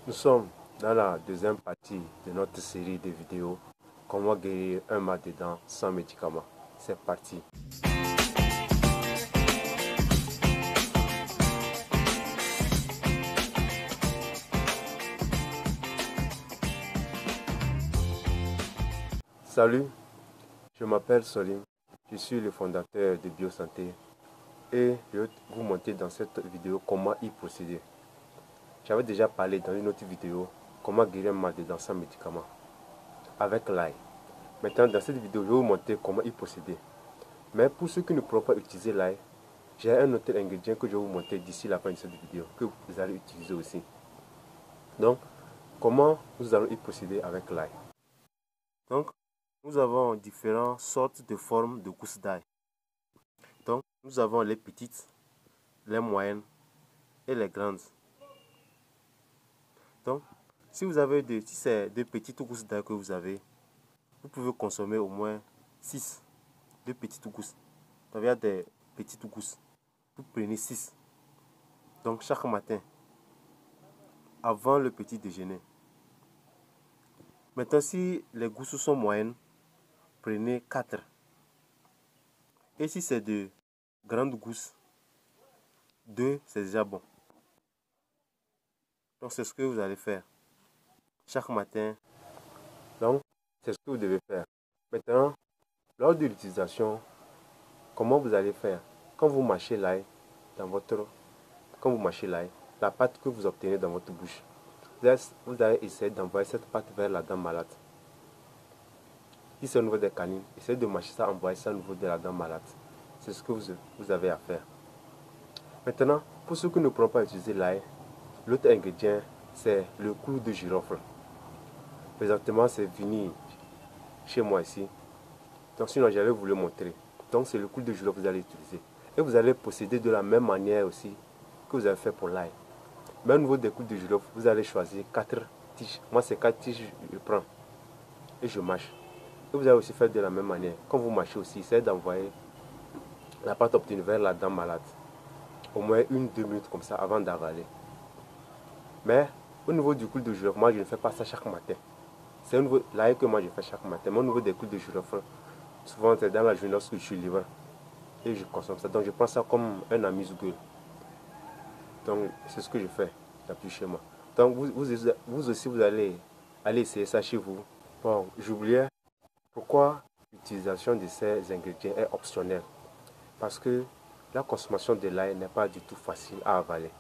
Nous sommes dans la deuxième partie de notre série de vidéos Comment guérir un mal de dents sans médicaments. C'est parti. Salut, je m'appelle Solim, je suis le fondateur de Biosanté et je vais vous montrer dans cette vidéo comment y procéder. J'avais déjà parlé dans une autre vidéo comment guérir un mal de dents sans médicaments avec l'ail. Maintenant, dans cette vidéo, je vais vous montrer comment y procéder. Mais pour ceux qui ne pourront pas utiliser l'ail, j'ai un autre ingrédient que je vais vous montrer d'ici la fin de cette vidéo que vous allez utiliser aussi. Donc, comment nous allons y procéder avec l'ail? Donc, nous avons différentes sortes de formes de gousses d'ail. Donc, nous avons les petites, les moyennes et les grandes. Donc, si c'est de petites gousses d'ail que vous avez, vous pouvez consommer au moins 6 de petites gousses. Donc, il y a des petites gousses. Vous prenez 6. Donc, chaque matin, avant le petit déjeuner. Maintenant, si les gousses sont moyennes, prenez 4. Et si c'est de grandes gousses, 2, c'est déjà bon. Donc, c'est ce que vous allez faire chaque matin. Donc, c'est ce que vous devez faire. Maintenant, lors de l'utilisation, comment vous allez faire? Quand vous mâchez l'ail, la pâte que vous obtenez dans votre bouche, vous allez essayer d'envoyer cette pâte vers la dent malade. Si c'est au niveau des canines, essayez de mâcher ça, envoyer ça au niveau de la dent malade. C'est ce que vous avez à faire. Maintenant, pour ceux qui ne pourront pas utiliser l'ail, l'autre ingrédient, c'est le clou de girofle. Présentement, c'est fini chez moi ici. Donc, sinon, j'allais vous le montrer. Donc, c'est le clou de girofle que vous allez utiliser. Et vous allez procéder de la même manière aussi que vous avez fait pour l'ail. Mais au niveau des clous de girofle, vous allez choisir 4 tiges. Moi, c'est 4 tiges, je prends et je mâche. Et vous allez aussi faire de la même manière. Quand vous mâchez aussi, essayez d'envoyer la pâte obtenue vers la dent malade. Au moins 1-2 minutes comme ça avant d'avaler. Mais au niveau du clou de girofle, moi je ne fais pas ça chaque matin. C'est au niveau l'ail que moi je fais chaque matin. Mais au niveau des clous de girofle, souvent c'est dans la journée lorsque je suis libre et je consomme ça. Donc je prends ça comme un amuse-gueule. Donc c'est ce que je fais depuis chez moi. Donc vous aussi vous allez essayer ça chez vous. Bon, j'oubliais pourquoi l'utilisation de ces ingrédients est optionnelle. Parce que la consommation de l'ail n'est pas du tout facile à avaler.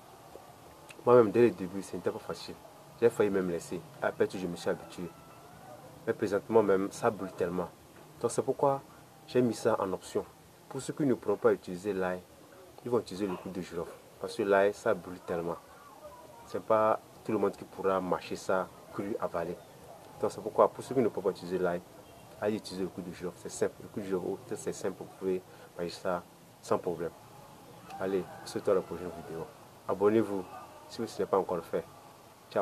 Moi-même, dès le début, ce n'était pas facile. J'ai failli même laisser. Après tout, je me suis habitué. Mais présentement, même, ça brûle tellement. Donc, c'est pourquoi j'ai mis ça en option. Pour ceux qui ne pourront pas utiliser l'ail, ils vont utiliser le clou de girofle. Parce que l'ail, ça brûle tellement. Ce n'est pas tout le monde qui pourra mâcher ça cru, avaler. Donc, c'est pourquoi, pour ceux qui ne pourront pas utiliser l'ail, allez utiliser le clou de girofle. C'est simple. Le clou de girofle, c'est simple. Vous pouvez mâcher ça sans problème. Allez, on se retrouve à la prochaine vidéo. Abonnez-vous si ce n'est pas encore fait.